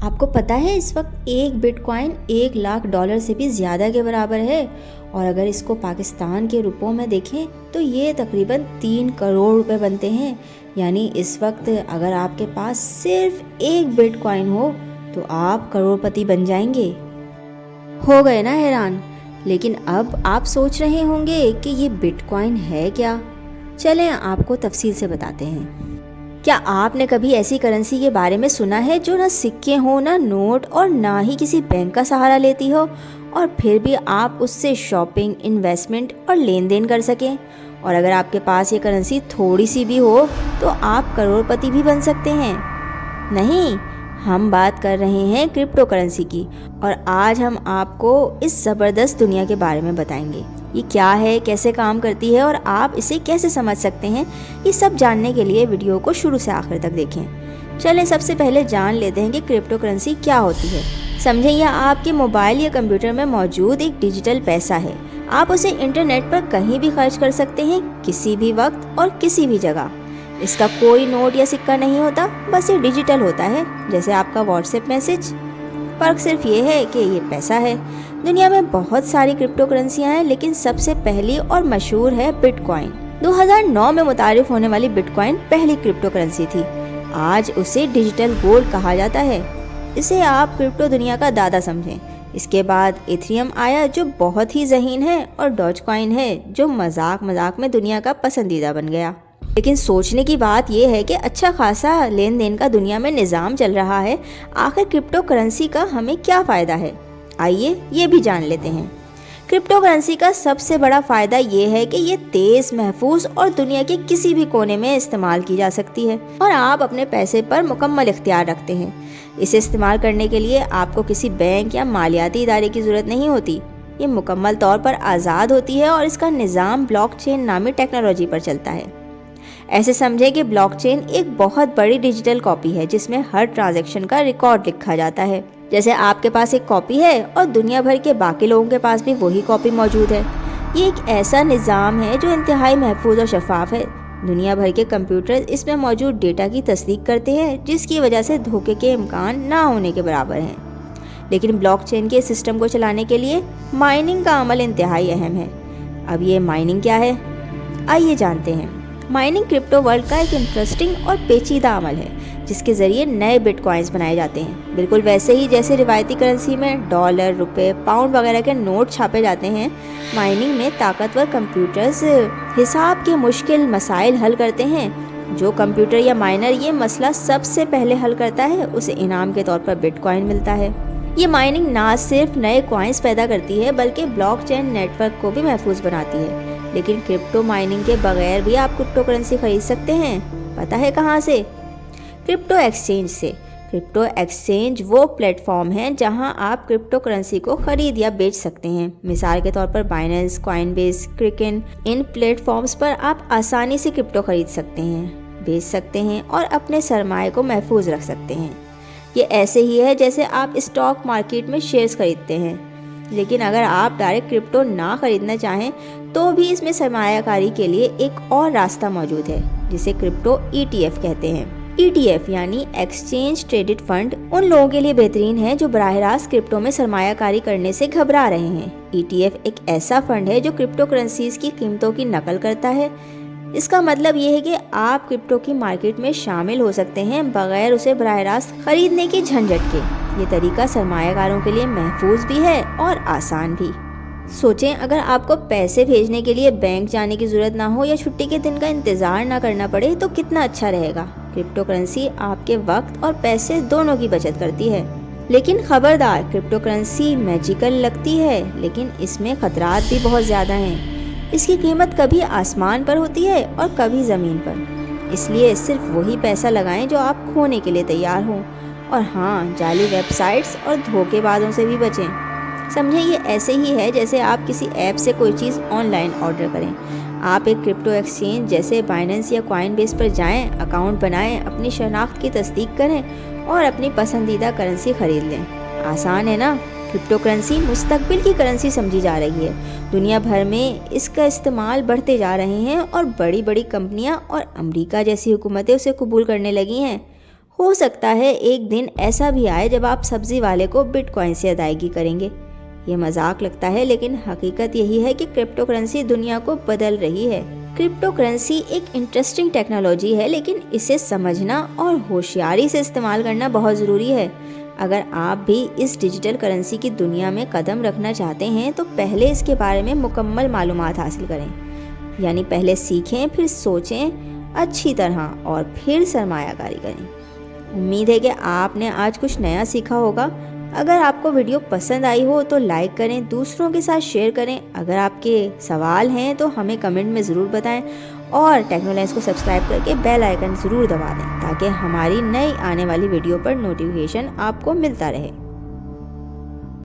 آپ کو پتہ ہے اس وقت ایک بٹ کوائن $1,00,000 سے بھی زیادہ کے برابر ہے، اور اگر اس کو پاکستان کے روپوں میں دیکھیں تو یہ تقریباً 3 کروڑ روپے بنتے ہیں۔ یعنی اس وقت اگر آپ کے پاس صرف ایک بٹ کوائن ہو تو آپ کروڑ پتی بن جائیں گے۔ ہو گئے نا حیران؟ لیکن اب آپ سوچ رہے ہوں گے کہ یہ بٹ کوائن ہے کیا؟ چلیں آپ کو تفصیل سے بتاتے ہیں۔ کیا آپ نے کبھی ایسی کرنسی کے بارے میں سنا ہے جو نہ سکے ہوں، نہ نوٹ، اور نہ ہی کسی بینک کا سہارا لیتی ہو، اور پھر بھی آپ اس سے شاپنگ، انویسٹمنٹ اور لین دین کر سکیں؟ اور اگر آپ کے پاس یہ کرنسی تھوڑی سی بھی ہو تو آپ کروڑ پتی بھی بن سکتے ہیں؟ نہیں، ہم بات کر رہے ہیں کرپٹو کرنسی کی، اور آج ہم آپ کو اس زبردست دنیا کے بارے میں بتائیں گے۔ یہ کیا ہے، کیسے کام کرتی ہے، اور آپ اسے کیسے سمجھ سکتے ہیں، یہ سب جاننے کے لیے ویڈیو کو شروع سے آخر تک دیکھیں۔ چلیں سب سے پہلے جان لیتے ہیں کہ کرپٹو کرنسی کیا ہوتی ہے۔ سمجھیں، یہ آپ کے موبائل یا کمپیوٹر میں موجود ایک ڈیجیٹل پیسہ ہے۔ آپ اسے انٹرنیٹ پر کہیں بھی خرچ کر سکتے ہیں، کسی بھی وقت اور کسی بھی جگہ۔ اس کا کوئی نوٹ یا سکہ نہیں ہوتا، بس یہ ڈیجیٹل ہوتا ہے، جیسے آپ کا واٹس ایپ میسج۔ فرق صرف یہ ہے کہ یہ پیسہ ہے۔ دنیا میں بہت ساری کرپٹو کرنسیاں ہیں، لیکن سب سے پہلی اور مشہور ہے بٹ کوائن۔ 2009 میں متعارف ہونے والی بٹ کوائن پہلی کرپٹو کرنسی تھی۔ آج اسے ڈیجیٹل گولڈ کہا جاتا ہے۔ اسے آپ کرپٹو دنیا کا دادا سمجھیں۔ اس کے بعد ایتھریم آیا جو بہت ہی ذہین ہے، اور ڈوج کوائن ہے جو مذاق میں دنیا کا پسندیدہ بن گیا۔ لیکن سوچنے کی بات یہ ہے کہ اچھا خاصا لین دین کا دنیا میں نظام چل رہا ہے، آخر کرپٹو کرنسی کا ہمیں کیا فائدہ ہے؟ آئیے یہ بھی جان لیتے ہیں۔ کرپٹو کرنسی کا سب سے بڑا فائدہ یہ ہے کہ یہ تیز، محفوظ اور دنیا کے کسی بھی کونے میں استعمال کی جا سکتی ہے، اور آپ اپنے پیسے پر مکمل اختیار رکھتے ہیں۔ اسے استعمال کرنے کے لیے آپ کو کسی بینک یا مالیاتی ادارے کی ضرورت نہیں ہوتی۔ یہ مکمل طور پر آزاد ہوتی ہے، اور اس کا نظام بلاک چین نامی ٹیکنالوجی پر چلتا ہے۔ ایسے سمجھیں کہ بلاک چین ایک بہت بڑی ڈیجیٹل کاپی ہے جس میں ہر ٹرانزیکشن کا ریکارڈ لکھا جاتا ہے۔ جیسے آپ کے پاس ایک کاپی ہے اور دنیا بھر کے باقی لوگوں کے پاس بھی وہی کاپی موجود ہے۔ یہ ایک ایسا نظام ہے جو انتہائی محفوظ اور شفاف ہے۔ دنیا بھر کے کمپیوٹر اس میں موجود ڈیٹا کی تصدیق کرتے ہیں، جس کی وجہ سے دھوکے کے امکان نہ ہونے کے برابر ہیں۔ لیکن بلاک چین کے سسٹم کو چلانے کے لیے مائننگ کا عمل انتہائی اہم ہے۔ اب یہ مائننگ کیا ہے؟ آئیے جانتے ہیں۔ مائننگ کرپٹو ورلڈ کا ایک انٹرسٹنگ اور پیچیدہ عمل ہے، جس کے ذریعے نئے بٹ کوائنز بنائے جاتے ہیں۔ بالکل ویسے ہی جیسے روایتی کرنسی میں ڈالر، روپے، پاؤنڈ وغیرہ کے نوٹ چھاپے جاتے ہیں، مائننگ میں طاقتور کمپیوٹرز حساب کے مشکل مسائل حل کرتے ہیں۔ جو کمپیوٹر یا مائنر یہ مسئلہ سب سے پہلے حل کرتا ہے، اسے انعام کے طور پر بٹ کوائن ملتا ہے۔ یہ مائننگ نہ صرف نئے کوائنز پیدا کرتی ہے بلکہ بلاک چین نیٹ ورک کو بھی محفوظ بناتی ہے۔ لیکن کرپٹو مائننگ کے بغیر بھی آپ کرپٹو کرنسی خرید سکتے ہیں۔ پتہ ہے کہاں سے؟ کرپٹو ایکسچینج سے۔ کرپٹو ایکسچینج وہ پلیٹ فارم ہے جہاں آپ کرپٹو کرنسی کو خرید یا بیچ سکتے ہیں۔ مثال کے طور پر بائننس، کوائن بیس، کرکن۔ ان پلیٹ فارمز پر آپ آسانی سے کرپٹو خرید سکتے ہیں، بیچ سکتے ہیں اور اپنے سرمایہ کو محفوظ رکھ سکتے ہیں۔ یہ ایسے ہی ہے جیسے آپ اسٹاک مارکیٹ میں شیئرز خریدتے ہیں۔ لیکن اگر آپ ڈائریکٹ کرپٹو نہ خریدنا چاہیں تو بھی اس میں سرمایہ کاری کے لیے ایک اور راستہ موجود ہے، جسے کرپٹو ETF کہتے ہیں۔ ETF یعنی ایکسچینج ٹریڈڈ فنڈ ان لوگوں کے لیے بہترین ہے جو براہ راست کرپٹو میں سرمایہ کاری کرنے سے گھبرا رہے ہیں۔ ETF ایک ایسا فنڈ ہے جو کرپٹو کرنسیز کی قیمتوں کی نقل کرتا ہے۔ اس کا مطلب یہ ہے کہ آپ کرپٹو کی مارکیٹ میں شامل ہو سکتے ہیں بغیر اسے براہ راست خریدنے کی جھنجھٹ کے۔ یہ طریقہ سرمایہ کاروں کے لیے محفوظ بھی ہے اور آسان بھی۔ سوچیں، اگر آپ کو پیسے بھیجنے کے لیے بینک جانے کی ضرورت نہ ہو یا چھٹی کے دن کا انتظار نہ کرنا پڑے تو کتنا اچھا رہے گا۔ کرپٹو کرنسی آپ کے وقت اور پیسے دونوں کی بچت کرتی ہے۔ لیکن خبردار، کرپٹو کرنسی میجیکل لگتی ہے، لیکن اس میں خطرات بھی بہت زیادہ ہیں۔ اس کی قیمت کبھی آسمان پر ہوتی ہے اور کبھی زمین پر، اس لیے صرف وہی پیسہ لگائیں جو آپ کھونے کے لیے تیار ہوں۔ اور ہاں، جعلی ویب سائٹس اور دھوکے بازوں سے بھی بچیں۔ سمجھیں، یہ ایسے ہی ہے جیسے آپ کسی ایپ سے کوئی چیز آن لائن آرڈر کریں۔ آپ ایک کرپٹو ایکسچینج جیسے بائننس یا کوائن بیس پر جائیں، اکاؤنٹ بنائیں، اپنی شناخت کی تصدیق کریں اور اپنی پسندیدہ کرنسی خرید لیں۔ آسان ہے نا؟ کرپٹو کرنسی مستقبل کی کرنسی سمجھی جا رہی ہے۔ دنیا بھر میں اس کا استعمال بڑھتے جا رہے ہیں اور بڑی بڑی کمپنیاں اور امریکہ جیسی حکومتیں اسے قبول کرنے لگی ہیں۔ ہو سکتا ہے ایک دن ایسا بھی آئے جب آپ سبزی والے کو بٹ کوائن سے ادائیگی کریں گے۔ یہ مذاق لگتا ہے لیکن حقیقت یہی ہے کہ کرپٹو کرنسی دنیا کو بدل رہی ہے۔ کرپٹو کرنسی ایک انٹرسٹنگ ٹیکنالوجی ہے، لیکن اسے سمجھنا اور ہوشیاری سے استعمال کرنا بہت ضروری ہے۔ اگر آپ بھی اس ڈیجیٹل کرنسی کی دنیا میں قدم رکھنا چاہتے ہیں تو پہلے اس کے بارے میں مکمل معلومات حاصل کریں، یعنی پہلے سیکھیں، پھر سوچیں اچھی طرح اور پھر سرمایہ کاری کریں۔ امید ہے کہ آپ نے آج کچھ نیا سیکھا ہوگا۔ اگر آپ کو ویڈیو پسند آئی ہو تو لائک کریں، دوسروں کے ساتھ شیئر کریں۔ اگر آپ کے سوال ہیں تو ہمیں کمنٹ میں ضرور بتائیں، اور ٹیکنولائنس کو سبسکرائب کر کے بیل آئیکن ضرور دبا دیں تاکہ ہماری نئی آنے والی ویڈیو پر نوٹیفیکیشن آپ کو ملتا رہے۔